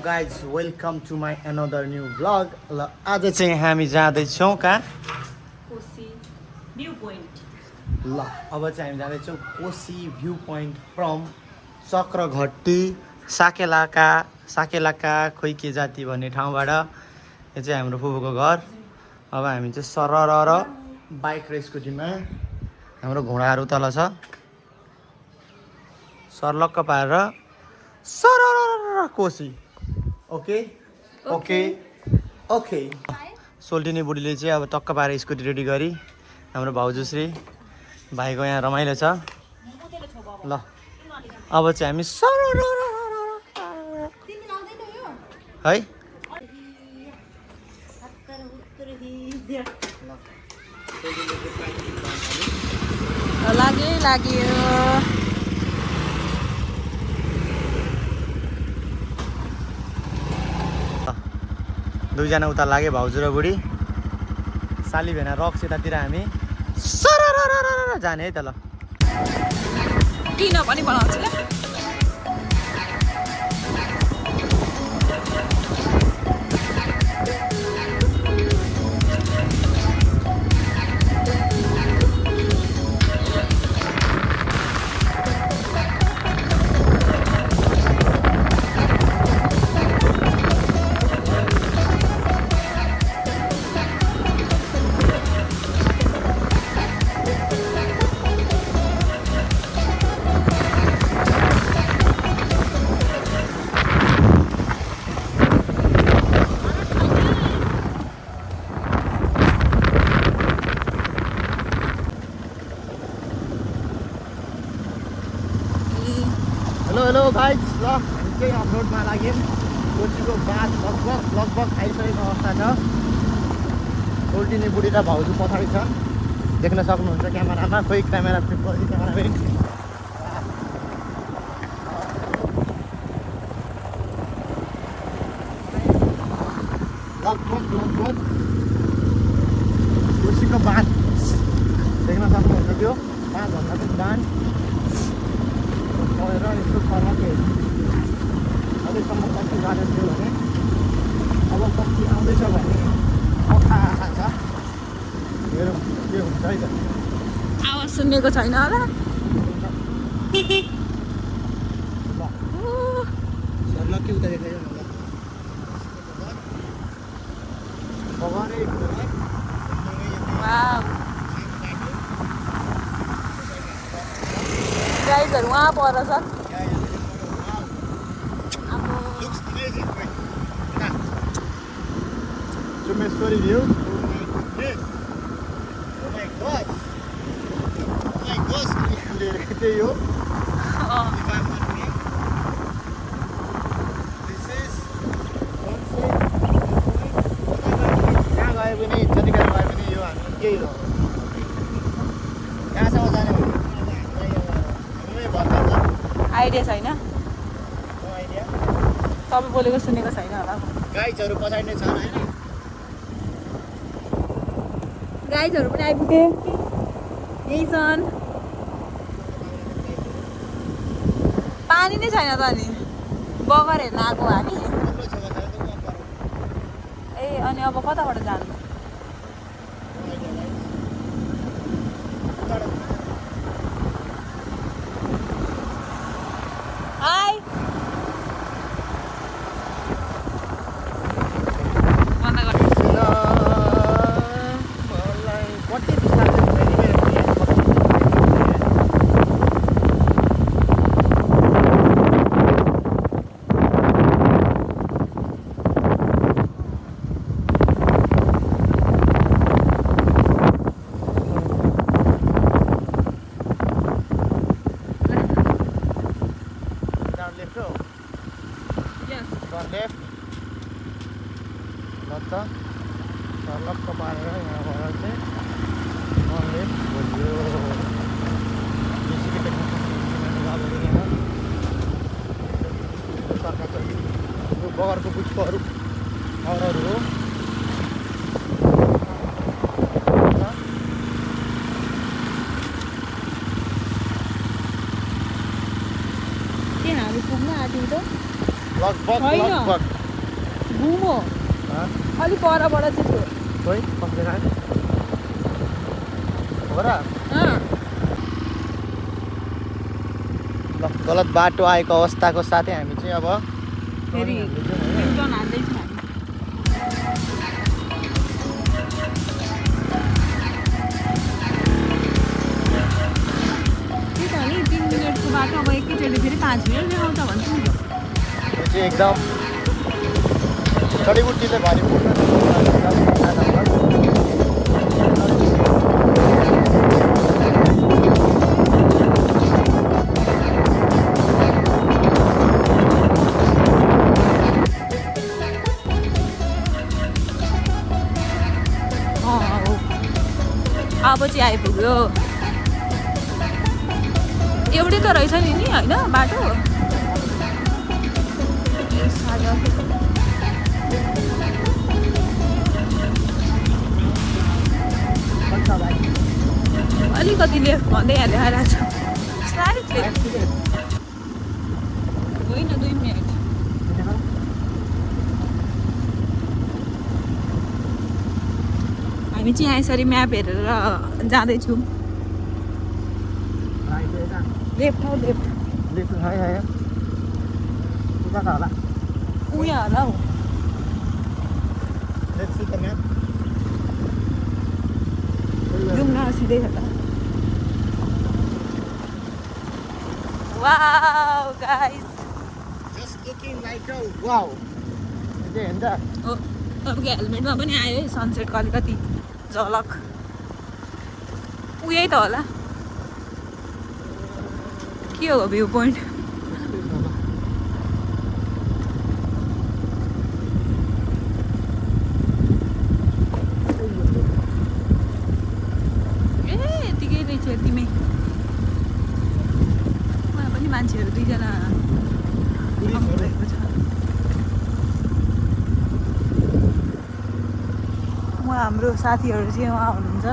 Guys welcome to my another new vlog. ल आज चाहिँ हामी जाँदैछौँ कहाँ? Koshi view point. ल अब चाहिँ हामी जाँदैछौँ Koshi view point from Chakraghatti साकेलाका खोइ के जाति भन्ने ठाउँबाट। यो चाहिँ हाम्रो फुपूको घर। अब हामी चाहिँ सरर बाइक र स्कुटीमा, हाम्रो घोडाहरू तल छ, सर्लक्क पारेर सरर कोसी। Okay okay okay. सोल्टिनी बुढीले चाहिँ अब टक्क पारेर स्कुटी रेडी गरी हाम्रो भाउजूश्री भाइको यहाँ रमाइलो छ। ल अब चाहिँ हामी सरर है लाग्यो दुईजना उता लाग्यो, भाउजू र बुढी। साली भेना रक्स यतातिर हामी सरर जाने है त। ल किन पनि बनाउँछु ल। हेलो गाइज, ल हामी चाहिँ अफरोडमा लाग्यौँ। कोसीको बाँध लगभग आइसकेको अवस्था छ। सोल्टिनी बुढी र भाउजू पछाडि छ, देख्न सक्नुहुन्छ क्यामेरामा। खोइ क्यामेरा फ्लिप गर्दै क्यामेराम्यान। लगभग कोसीको बाँध देख्न सक्नुहुन्छ। त्यो बाँधभन्दा पनि बाँध गएर यस्तो फर्के अहिलेसम्म कति गाडी थियो भने अब कति आउँदैछ भने आँखा छ। मेरो के हुन्छ है त, आवाज सुनेको छैन होला। सर्लक्कै उता देखाइयो न। गाइजहरू उहाँ पर छ। Chumeswari view. त्यही हो। जहाँ गए पनि जतिखेर गए पनि यो हामी केही हो। कहाँसम्म जाने आइडिया छैन। तपाईँ बोलेको सुनेको छैन होला। गाइजहरू पछाडि नै छन् होइन। गाइजहरू पनि आइपुगे, यही छन्। पानी नै छैन त नि, बगर हेर्न आएको हामी। ए अनि अब कताबाट जानु? हाई सर्लक्क पारेर यहाँबाट चाहिँ लेफ्ट गयो। यो बगरको पुष्पहरू घरहरू हो। के हामी पुग्न आँट्यौँ त। लगभग होइन। लगभग घुमो अलि परबाट चाहिँ थियो खोइ कसले खायो हो र ल गलत बाटो आएको अवस्थाको साथै हामी चाहिँ अब फेरि युटर्न हाल्दैछौँ हामी त्यही त नि 3 मिनटको बाटो अब एकैचोटि फेरि 5 मिनट देखाउँछ भन्छ नि यो चाहिँ एकदम जडीबुटीले भरिपूर्ण अब चाहिँ आइपुग्यो एउटै त रहेछ नि होइन बाटो अलिकति लेफ्ट भन्दै हालिरहेको छ स्लाइड लेफ्ट होइन 2 मिनट हामी चाहिँ यहाँ यसरी म्याप हेरेर जाँदैछौँ लेफ्ट हो लेफ्ट उयो होला हौ जाउँ न सिधै छ त वाउ गाइस तपाईँको हेलमेटमा पनि आयो है सनसेटको अलिकति झलक उयै त होला के हो भ्यू पोइन्ट ए यतिकै रहेछ यतिमै मलाई पनि मान्छेहरू 2 जना भएको छ हाम्रो साथीहरू चाहिँ उहाँ हुनुहुन्छ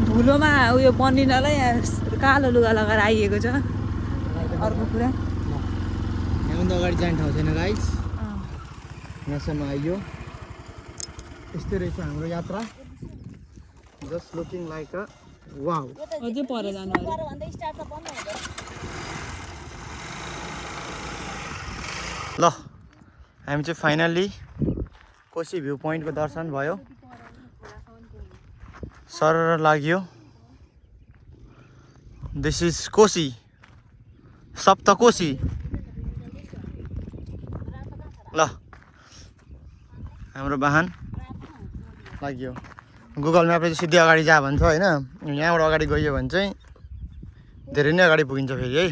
धुलोमा उयो पन्डिनलाई कालो लुगा लगाएर आइएको छ अर्को कुरा यहाँभन्दा अगाडि जाने ठाउँ छैन गाइस यहाँसम्म आइयो यस्तै रहेछ हाम्रो यात्रा just looking like a wow अझै पर जानु ल हामी चाहिँ फाइनल्ली कोशी भ्यू पोइन्टको दर्शन भयो सर लाग्यो दिस इज कोशी सप्तकोशी ल हाम्रो वाहन लाग्यो गुगल म्यापले चाहिँ सिधै अगाडि जा भन्छ होइन यहाँबाट अगाडि गयो भने चाहिँ धेरै नै अगाडि पुगिन्छ फेरि है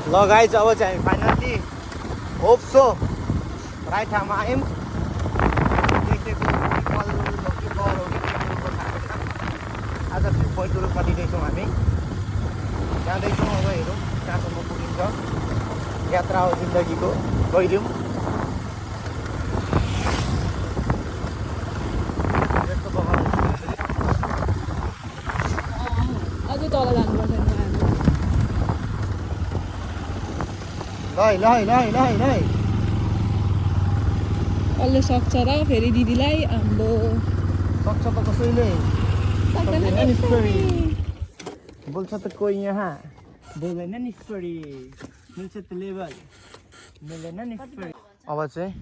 ल गाइज अब चाहिँ हामी फाइनल्ली होप सो राइट ठाउँमा आयौँ आज भ्यू पोइन्टको रूपमा दिँदैछौँ हामी जाँदैछौँ अब हेरौँ कहाँसम्म पुगिन्छ यात्रा हो जिन्दगीको गइदिउँ अझै तल जानुपर्छ ल कसले सक्छ र फेरि दिदीलाई हाम्रो सक्छ त कसैले बोल्छ त कोही यहाँ बोल्दैन नि मिल्छ त लेभल मिल्दैन नि अब चाहिँ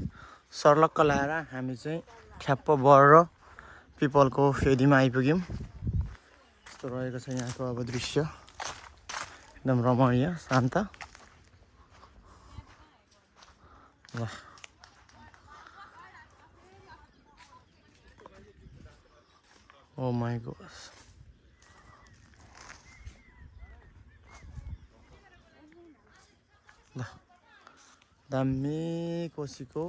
सर्लक्क लाएर हामी चाहिँ ठ्याप्प बर र पिपलको फेदीमा आइपुग्यौँ यस्तो रहेको छ यहाँको अब दृश्य एकदम रमणीय शान्त ल Oh my gosh. ल दामी कोशीको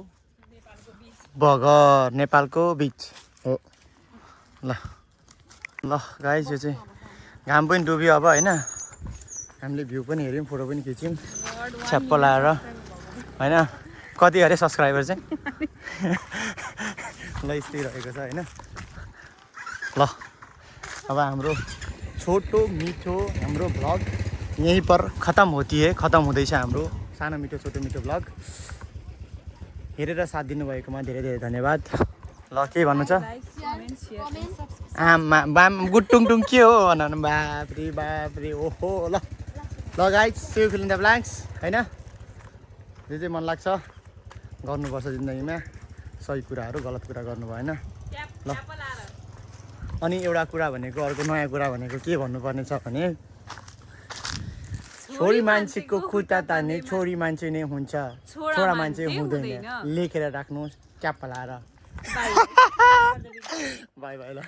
बगर नेपालको बीच हो ल ल गाइस यो चाहिँ घाम पनि डुब्यो अब होइन हामीले भ्यू पनि हेऱ्यौँ फोटो पनि खिच्यौँ छ्याप्प लाएर होइन कति अरे सब्सक्राइबर चाहिँ ल यस्तै रहेको छ होइन ल अब हाम्रो छोटो मिठो हाम्रो भ्लग यहीँ पर खत्म हुँदैछ हाम्रो सानो मिठो छोटो मिठो भ्लग हेरेर साथ दिनुभएकोमा धेरै धेरै धन्यवाद ल के भन्नु छ आमा बाम गुटुङटुङ के हो भन बाप्रे ओहो ल guys see you fill in the blanks होइन जे जे मन लाग्छ गर्नुपर्छ जिन्दगीमा सही कुराहरू गलत कुरा गर्नु भएन ल अनि एउटा कुरा भनेको अर्को नयाँ कुरा भनेको के भन्नुपर्ने छ भने छोरी मान्छेको खुट्टा तान्ने छोरी मान्छे नै हुन्छ छोरा मान्छे हुँदैन लेखेर राख्नुहोस् च्याप्प लाएर बाई बाई ल